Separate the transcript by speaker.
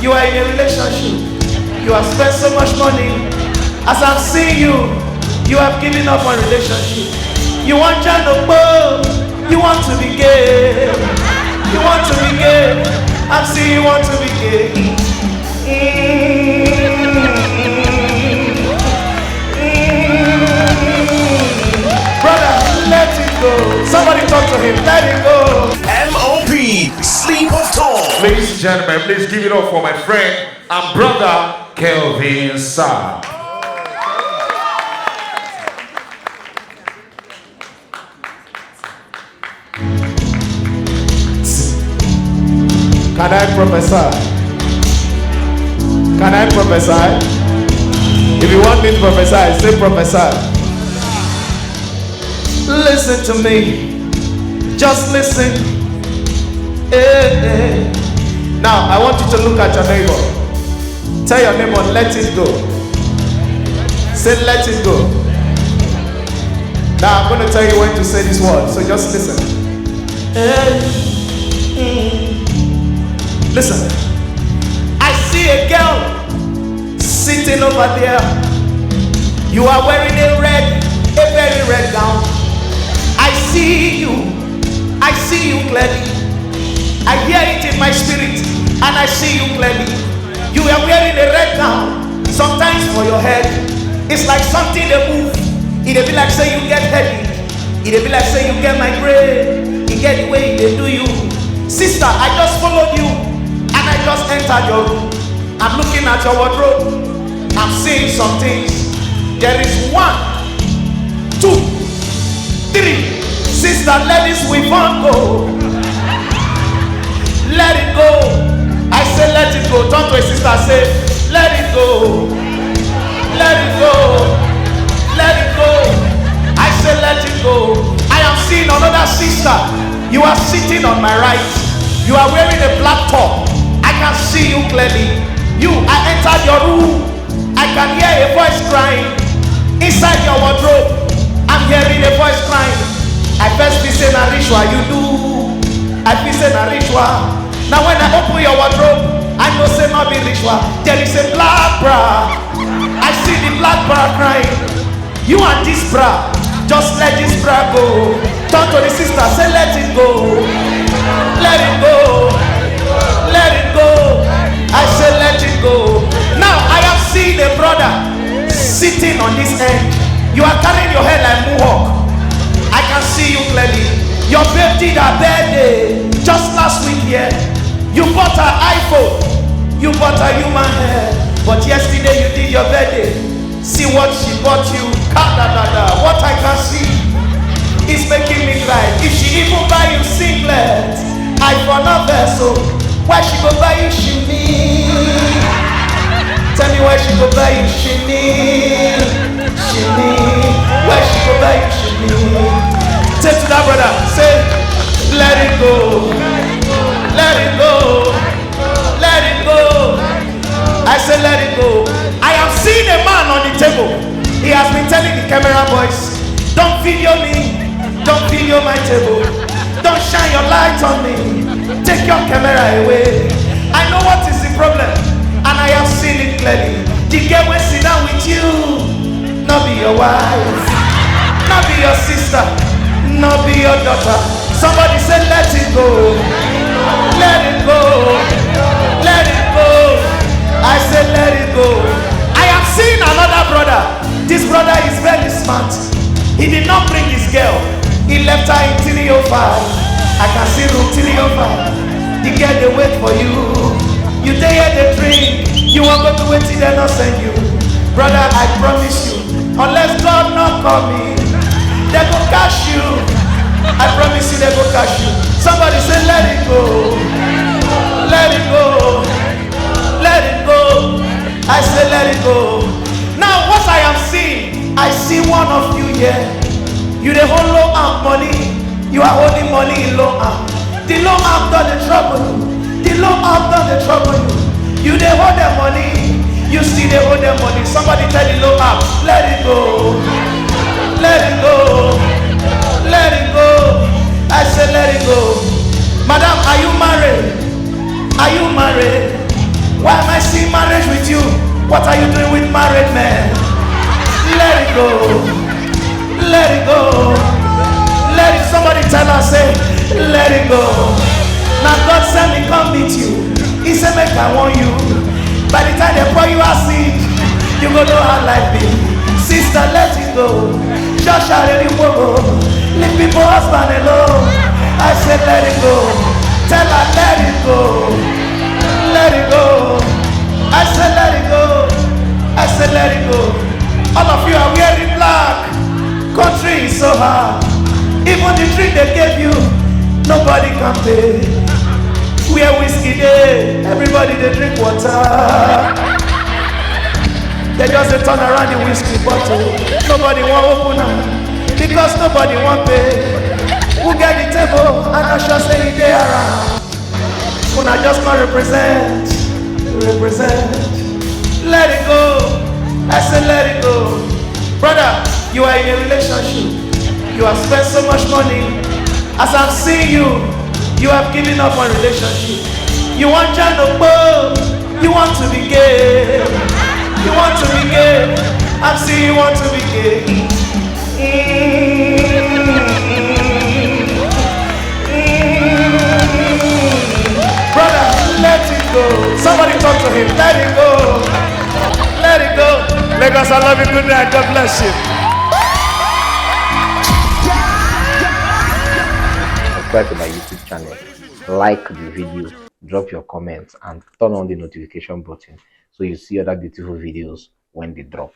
Speaker 1: You are in a relationship. You have spent so much money. As I'm seeing you, you have given up on relationship. You want M.O.P. You want to be gay. You want to be gay. I'm seeing you want to be gay. Brother, let it go. Somebody talk to him. Let it go.
Speaker 2: M.O.P. Sleep of Talk.
Speaker 3: Ladies and gentlemen, please give it up for my friend and brother Kelvin Sapp.
Speaker 1: Can I prophesy? Can I prophesy? If you want me to prophesy, say prophesy. Listen to me. Just listen. Now, I want you to look at your neighbor. Tell your neighbor, let it go. Say, let it go. Now, I'm going to tell you when to say this word, so just listen. Listen. I see a girl sitting over there. You are wearing a very red gown. I see you clearly. I hear it in my spirit, and I see you clearly. You are wearing a red gown. Sometimes for your head, it's like something they move. It'll be like say you get headache. It'll be like say you get migraine. You get the way they do you. Sister, I just followed you, and I just entered your room. I'm looking at your wardrobe. I'm seeing some things. There is 1, 2, 3. Sister, let this weapon go. Let it go. I say let it go. Turn to a sister, say let it go. Let it go. Let it go. I say let it go. I am seeing another sister. You are sitting on my right. You are wearing a black top. I can see you clearly. I entered your room. I can hear a voice crying. Inside your wardrobe, I'm hearing a voice crying. I first listen a ritual, you do. I listen a ritual. Now when I open your wardrobe, I know say not be ritual. There is a black bra. I see the black bra crying. You and this bra, just let this bra go. Turn to the sister, say let it go. Let it go. Let it go. I say let it go. Now I have seen a brother sitting on this end. You are carrying your head like mohawk. I can see you clearly. Your babe did her birthday just last week here. You bought her iPhone. You bought her human hair. But yesterday you did your birthday. See what she bought you. What I can see is making me cry. If she even buy you singlet, iPhone or vessel, why she go buy you shimmy? Tell me why she go buy you shimmy. Why she go buy you shimmy? Say to that brother, say, let it go. Let it go. Let it go. I say let it go. I have seen a man on the table. He has been telling the camera boys, don't video me. Don't video my table. Don't shine your light on me. Take your camera away. I know what is the problem, and I have seen it clearly. The girl will sit down with you. Not be your wife, not be your sister, not be your daughter. Somebody say let it go. Let it go. Let it go. I say let it go. I have seen another brother. This brother is very smart. He did not bring his girl. He left her in 305. I can see room 305. The girl they wait for you. You dey here they drink. You won't go to wait till they not send you. Brother, I promise you, unless God not call me, they go cash you. I promise you they go cash you. Somebody say let it go. Let it go. Let it go. I say let it go. Now what I am seeing, I see one of you here. You the whole low arm money. You are holding money in low arm. The low arm done the trouble you. The low arm done the trouble you. You they hold the money. You see they hold the money. Somebody tell the low arm, let it go. Let it go. Let it go. I say let it go. Madam, are you married? Are you married? Why What are you doing with married men? Let it go. Let it go. Let it. Somebody tell us, say, let it go. Now God sent me come meet you. He said, make I want you. By the time they pour you acid, you go know how life be. Sister, let it go. Just shout it, go. Leave people husband alone. I said, let it go. Tell her, let it go. Let it go. I said, let it go. I said, let it go. All of you are wearing black. Country is so hard. Even the drink they gave you, nobody can pay. Where Wizkid dey, everybody they drink water. They just they turn around the whiskey bottle. Nobody want open am because nobody want pay. Who get the table and I shall say it there around. Una just can't represent. Let it go. I said let it go. Brother, you are in a relationship. You have spent so much money. As I'm seeing you, you have given up on relationship. You want Janobo. You want to be gay. You want to be gay. I'm seeing you want to be gay. Brother, let it go. Somebody talk to him. Let it go. Let it go. Lagos, I love you. Good night. God bless you.
Speaker 4: Subscribe to my YouTube channel, like the video, drop your comments, and turn on the notification button so you see other beautiful videos when they drop.